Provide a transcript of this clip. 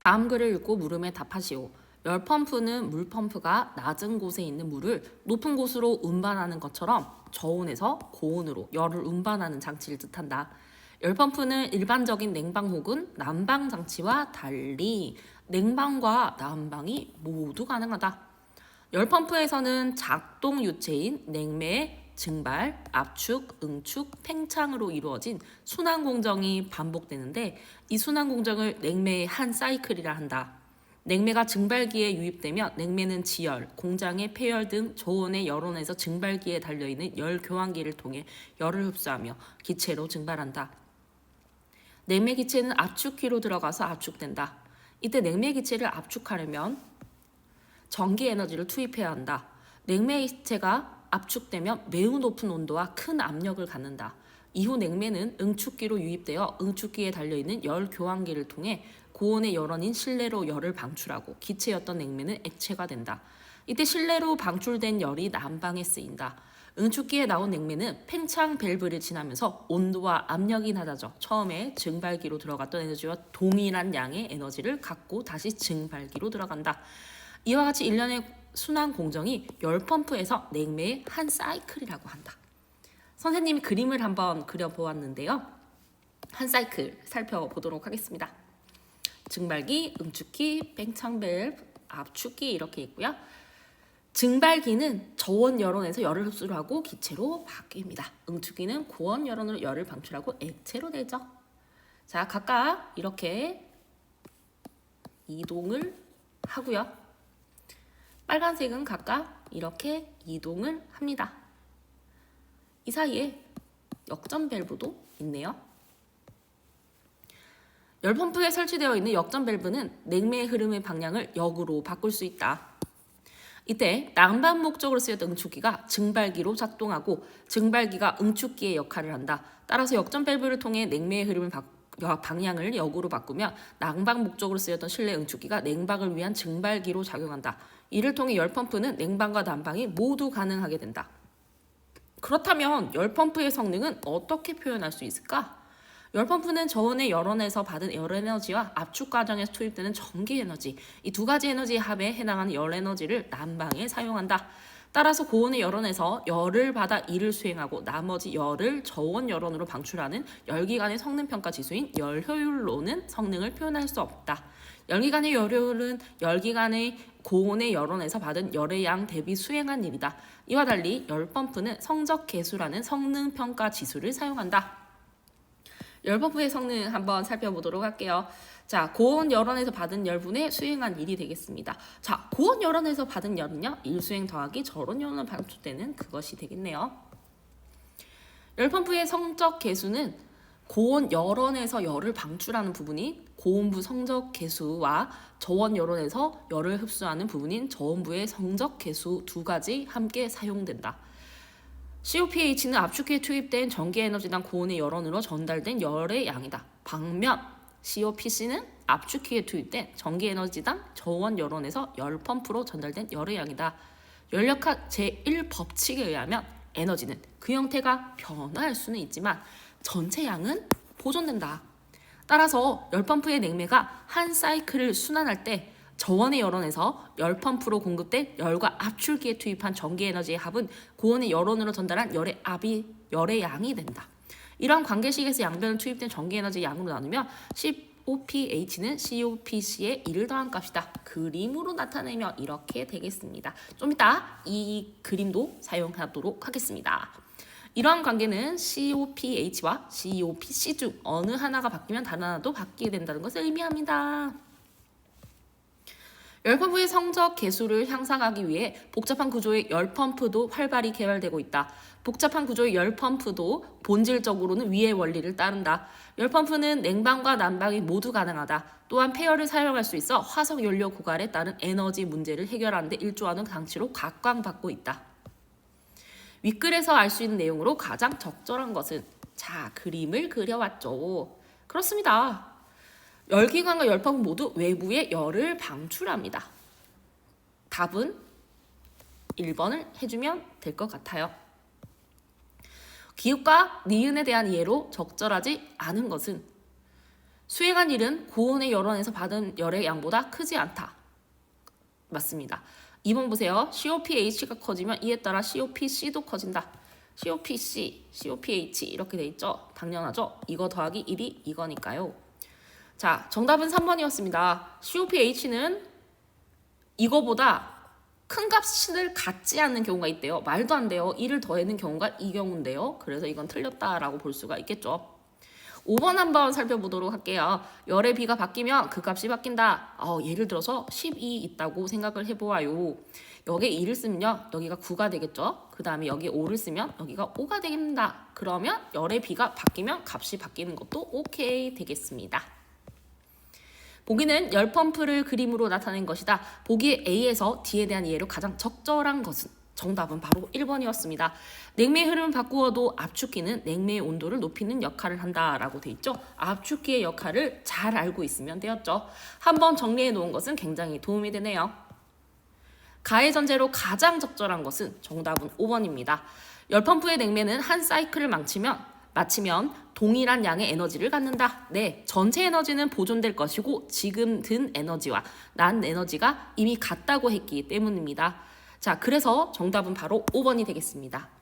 다음 글을 읽고 물음에 답하시오. 열펌프는 물펌프가 낮은 곳에 있는 물을 높은 곳으로 운반하는 것처럼 저온에서 고온으로 열을 운반하는 장치를 뜻한다. 열펌프는 일반적인 냉방 혹은 난방 장치와 달리 냉방과 난방이 모두 가능하다. 열펌프에서는 작동 유체인 냉매, 증발, 압축, 응축, 팽창으로 이루어진 순환 공정이 반복되는데 이 순환 공정을 냉매의 한 사이클이라 한다. 냉매가 증발기에 유입되면 냉매는 지열, 공장의 폐열 등 저온의 열원에서 증발기에 달려있는 열 교환기를 통해 열을 흡수하며 기체로 증발한다. 냉매 기체는 압축기로 들어가서 압축된다. 이때 냉매 기체를 압축하려면 전기 에너지를 투입해야 한다. 냉매 기체가 압축되면 매우 높은 온도와 큰 압력을 갖는다. 이후 냉매는 응축기로 유입되어 응축기에 달려있는 열 교환기를 통해 고온의 열원인 실내로 열을 방출하고 기체였던 냉매는 액체가 된다. 이때 실내로 방출된 열이 난방에 쓰인다. 응축기에 나온 냉매는 팽창 밸브를 지나면서 온도와 압력이 낮아져 처음에 증발기로 들어갔던 에너지와 동일한 양의 에너지를 갖고 다시 증발기로 들어간다. 이와 같이 일련의 순환 공정이 열펌프에서 냉매의 한 사이클이라고 한다. 선생님이 그림을 한번 그려보았는데요. 한 사이클 살펴보도록 하겠습니다. 증발기, 응축기, 팽창 밸브, 압축기 이렇게 있고요. 증발기는 저온 열원에서 열을 흡수를 하고 기체로 바뀝니다. 응축기는 고온 열원으로 열을 방출하고 액체로 되죠. 자, 각각 이렇게 이동을 하고요. 빨간색은 각각 이렇게 이동을 합니다. 이 사이에 역전 밸브도 있네요. 열펌프에 설치되어 있는 역전 밸브는 냉매의 흐름의 방향을 역으로 바꿀 수 있다. 이때 난방 목적으로 쓰였던 응축기가 증발기로 작동하고 증발기가 응축기의 역할을 한다. 따라서 역전 밸브를 통해 냉매의 흐름을 방향을 역으로 바꾸며 난방 목적으로 쓰였던 실내 응축기가 냉방을 위한 증발기로 작용한다. 이를 통해 열펌프는 냉방과 난방이 모두 가능하게 된다. 그렇다면 열펌프의 성능은 어떻게 표현할 수 있을까? 열펌프는 저온의 열원에서 받은 열에너지와 압축 과정에서 투입되는 전기에너지, 이 두 가지 에너지의 합에 해당하는 열에너지를 난방에 사용한다. 따라서 고온의 열원에서 열을 받아 일을 수행하고 나머지 열을 저온 열원으로 방출하는 열기관의 성능평가 지수인 열효율로는 성능을 표현할 수 없다. 열기관의 열효율은 열기관의 고온의 열원에서 받은 열의 양 대비 수행한 일이다. 이와 달리 열펌프는 성적계수라는 성능평가 지수를 사용한다. 열펌프의 성능 한번 살펴보도록 할게요. 자, 고온 열원에서 받은 열분의 수행한 일이 되겠습니다. 자, 고온 열원에서 받은 열은요, 일수행 더하기 저온 열원으로 방출되는 그것이 되겠네요. 열펌프의 성적 계수는 고온 열원에서 열을 방출하는 부분인 고온부 성적 계수와 저온 열원에서 열을 흡수하는 부분인 저온부의 성적 계수 두 가지 함께 사용된다. COPH는 압축기에 투입된 전기 에너지당 고온의 열원으로 전달된 열의 양이다. 반면 COPC는 압축기에 투입된 전기 에너지당 저온 열원에서 열펌프로 전달된 열의 양이다. 열역학 제1법칙에 의하면 에너지는 그 형태가 변화할 수는 있지만 전체 양은 보존된다. 따라서 열펌프의 냉매가 한 사이클을 순환할 때 저온의 열원에서 열펌프로 공급된 열과 압축기에 투입한 전기에너지의 합은 고온의 열원으로 전달한 열의 열의 양이 된다. 이러한 관계식에서 양변을 투입된 전기에너지 양으로 나누면 COPH는 COPC의 1을 더한 값이다. 그림으로 나타내면 이렇게 되겠습니다. 좀 이따 이 그림도 사용하도록 하겠습니다. 이러한 관계는 COPH와 COPC 중 어느 하나가 바뀌면 다른 하나도 바뀌게 된다는 것을 의미합니다. 열펌프의 성적 계수를 향상하기 위해 복잡한 구조의 열펌프도 활발히 개발되고 있다. 복잡한 구조의 열펌프도 본질적으로는 위의 원리를 따른다. 열펌프는 냉방과 난방이 모두 가능하다. 또한 폐열을 사용할 수 있어 화석연료 고갈에 따른 에너지 문제를 해결하는 데 일조하는 장치로 각광받고 있다. 윗글에서 알 수 있는 내용으로 가장 적절한 것은 자, 그림을 그려왔죠. 그렇습니다. 열기관과 열펌프 모두 외부에 열을 방출합니다. 답은 1번을 해주면 될 것 같아요. 기읍과 니은에 대한 이해로 적절하지 않은 것은 수행한 일은 고온의 열원에서 받은 열의 양보다 크지 않다. 맞습니다. 2번 보세요. COPH가 커지면 이에 따라 COPC도 커진다. COPC, COPH 이렇게 돼 있죠? 당연하죠? 이거 더하기 1이 이거니까요. 자, 정답은 3번이었습니다. COPH는 이거보다 큰 값을 갖지 않는 경우가 있대요. 말도 안 돼요. 1을 더하는 경우가 이 경우인데요. 그래서 이건 틀렸다라고 볼 수가 있겠죠. 5번 한번 살펴보도록 할게요. 열의 비가 바뀌면 그 값이 바뀐다. 예를 들어서 12 있다고 생각을 해보아요. 여기에 2를 쓰면요. 여기가 9가 되겠죠. 그 다음에 여기에 5를 쓰면 여기가 5가 됩니다. 그러면 열의 비가 바뀌면 값이 바뀌는 것도 오케이 되겠습니다. 보기는 열 펌프를 그림으로 나타낸 것이다. 보기 A에서 D에 대한 이해로 가장 적절한 것은 정답은 바로 1번이었습니다. 냉매의 흐름을 바꾸어도 압축기는 냉매의 온도를 높이는 역할을 한다라고 돼 있죠. 압축기의 역할을 잘 알고 있으면 되었죠. 한번 정리해 놓은 것은 굉장히 도움이 되네요. 가해 전제로 가장 적절한 것은 정답은 5번입니다. 열펌프의 냉매는 한 사이클을 마치면 동일한 양의 에너지를 갖는다. 네, 전체 에너지는 보존될 것이고 지금 든 에너지와 난 에너지가 이미 같다고 했기 때문입니다. 자, 그래서 정답은 바로 5번이 되겠습니다.